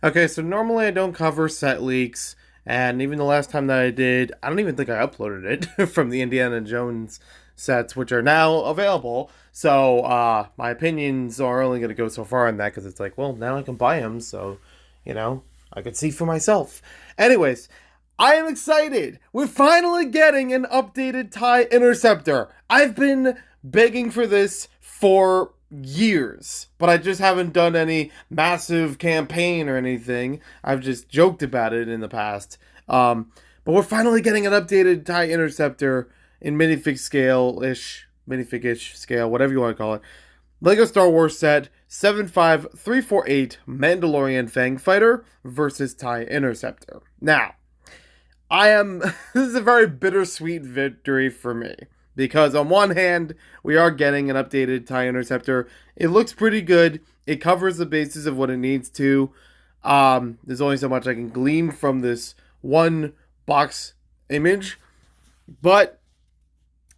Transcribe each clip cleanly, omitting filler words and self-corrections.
Okay, so normally I don't cover set leaks, and even the last time that I did, I don't even think I uploaded it from the Indiana Jones sets, which are now available. So, my opinions are only going to go so far on that because it's like, well, now I can buy them, so, you know, I can see for myself. Anyways, I am excited. We're finally getting an updated TIE Interceptor. I've been begging for this for years, but I just haven't done any massive campaign or anything. I've just joked about it in the past. But we're finally getting an updated TIE Interceptor in minifig scale ish, minifig-ish scale, whatever you want to call it. Lego Star Wars set 75348 Mandalorian Fang Fighter versus TIE Interceptor. Now, this is a very bittersweet victory for me. Because on one hand, we are getting an updated TIE Interceptor. It looks pretty good. It covers the bases of what it needs to. There's only so much I can glean from this one box image. But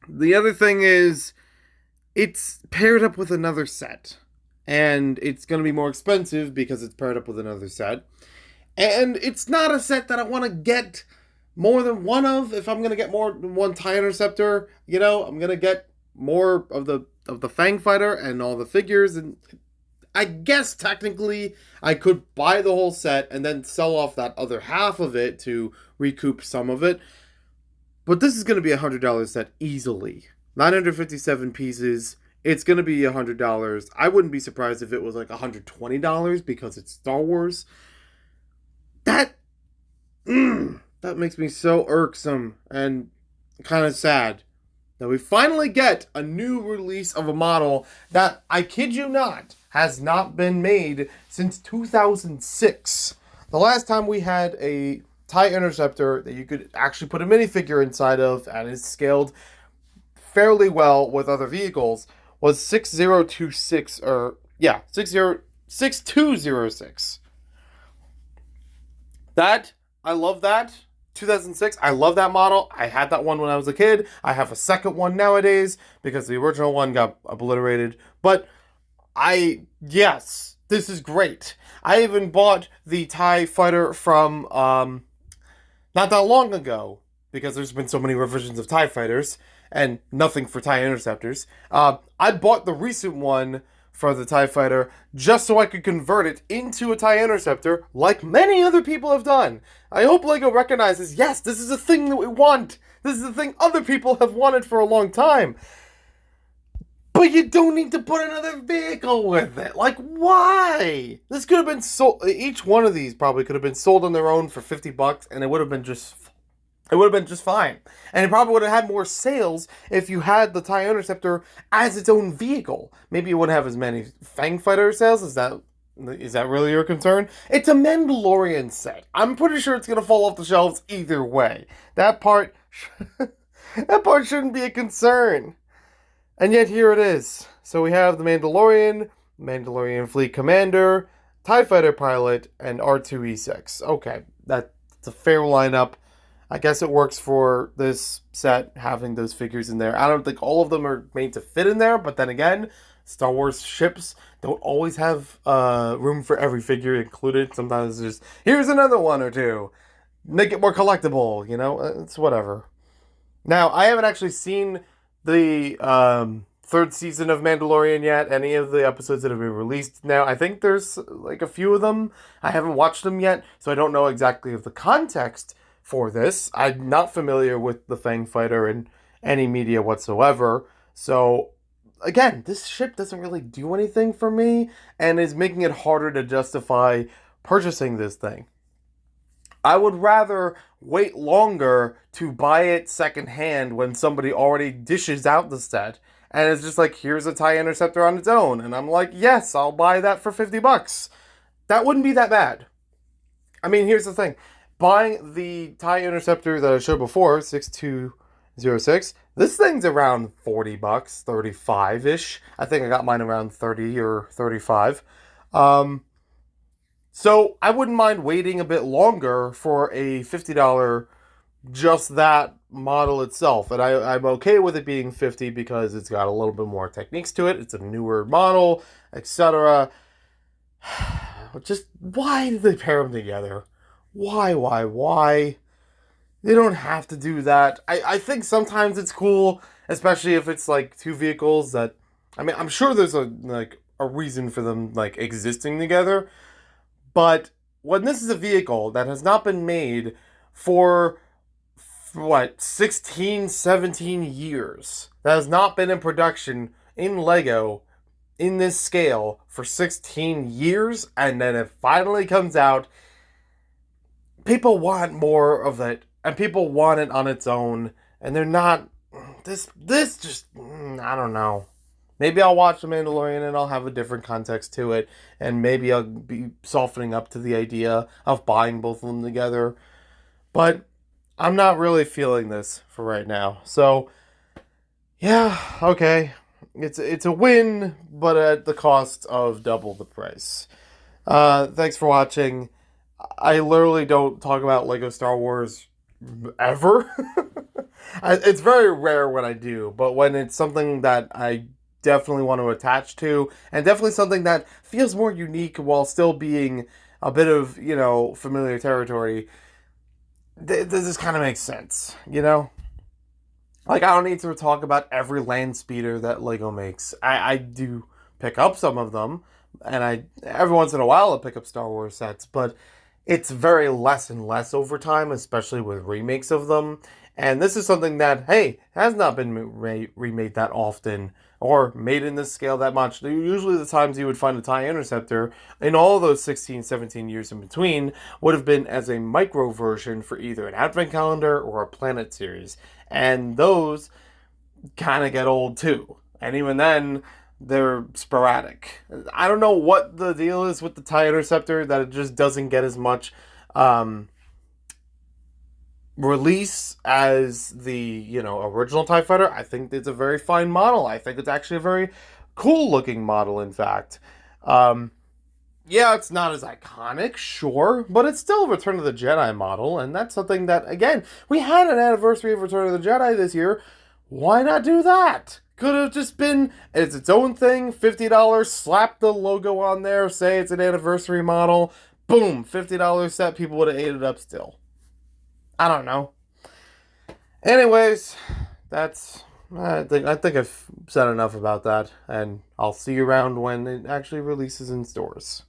the other thing is, it's paired up with another set. And it's going to be more expensive because it's paired up with another set. And it's not a set that I want to get more than one of. If I'm gonna get more than one TIE Interceptor, I'm gonna get more of the Fang Fighter and all the figures. And I guess technically I could buy the whole set and then sell off that other half of it to recoup some of it. But this is gonna be $100 set easily. 957 pieces. It's gonna be $100. I wouldn't be surprised if it was like $120 because it's Star Wars. That makes me so irksome and kind of sad that we finally get a new release of a model that, I kid you not, has not been made since 2006. The last time we had a TIE Interceptor that you could actually put a minifigure inside of and is scaled fairly well with other vehicles was 6026, or yeah, 6206. I love that. 2006, I love that model. I had that one when I was a kid. I have a second one nowadays because the original one got obliterated. But yes, this is great. I even bought the TIE Fighter from not that long ago because there's been so many revisions of TIE Fighters and nothing for TIE Interceptors. I bought the recent one for the TIE Fighter just so I could convert it into a TIE Interceptor like many other people have done. I hope LEGO recognizes, yes, this is a thing that we want. This is a thing other people have wanted for a long time. But you don't need to put another vehicle with it. Like, why? This could have been sold. Each one of these probably could have been sold on their own for $50 and it would have been just fine. And it probably would have had more sales if you had the TIE Interceptor as its own vehicle. Maybe it wouldn't have as many Fang Fighter sales. Is that really your concern? It's a Mandalorian set. I'm pretty sure it's going to fall off the shelves either way. That part shouldn't be a concern. And yet here it is. So we have the Mandalorian Fleet Commander, TIE Fighter Pilot, and R2E6. Okay, that's a fair lineup. I guess it works for this set, having those figures in there. I don't think all of them are made to fit in there, but then again, Star Wars ships don't always have room for every figure included. Sometimes it's just, here's another one or two. Make it more collectible, it's whatever. Now, I haven't actually seen the third season of Mandalorian yet, any of the episodes that have been released now. I think there's like a few of them. I haven't watched them yet, so I don't know exactly of the context for this. I'm not familiar with the Fang Fighter in any media whatsoever. So, again, this ship doesn't really do anything for me and is making it harder to justify purchasing this thing. I would rather wait longer to buy it secondhand when somebody already dishes out the set and it's just like, here's a TIE Interceptor on its own. And I'm like, yes, I'll buy that for $50. That wouldn't be that bad. I mean, here's the thing. Buying the TIE Interceptor that I showed before, 6206, this thing's around $40, 35-ish. I think I got mine around 30 or 35. So I wouldn't mind waiting a bit longer for a $50 just that model itself. And I'm okay with it being $50 because it's got a little bit more techniques to it. It's a newer model, etc. just why did they pair them together? Why? They don't have to do that. I think sometimes it's cool, especially if it's like two vehicles that. I mean, I'm sure there's a reason for them like existing together, but when this is a vehicle that has not been made for what 16, 17 years, that has not been in production in Lego in this scale for 16 years, and then it finally comes out, people want more of it, and people want it on its own, and they're not. This just, I don't know. Maybe I'll watch The Mandalorian and I'll have a different context to it, and maybe I'll be softening up to the idea of buying both of them together. But I'm not really feeling this for right now. So yeah, okay, it's a win, but at the cost of double the price. Thanks for watching. I literally don't talk about Lego Star Wars ever. It's very rare when I do, but when it's something that I definitely want to attach to, and definitely something that feels more unique while still being a bit of, familiar territory, this kind of makes sense, Like, I don't need to talk about every land speeder that Lego makes. I do pick up some of them, and every once in a while I pick up Star Wars sets, but it's very less and less over time, especially with remakes of them. And this is something that, hey, has not been remade that often or made in this scale that much. Usually the times you would find a TIE Interceptor in all those 16, 17 years in between would have been as a micro version for either an advent calendar or a planet series. And those kind of get old too. And even then, they're sporadic. I don't know what the deal is with the TIE Interceptor, that it just doesn't get as much release as the, original TIE Fighter. I think it's a very fine model. I think it's actually a very cool looking model, in fact. Yeah, it's not as iconic, sure, but it's still a Return of the Jedi model, and that's something that, again, we had an anniversary of Return of the Jedi this year. Why not do that? Could have just been, it's its own thing, $50, slap the logo on there, say it's an anniversary model, boom, $50 set, people would have ate it up still. I don't know. Anyways, I think I've said enough about that, and I'll see you around when it actually releases in stores.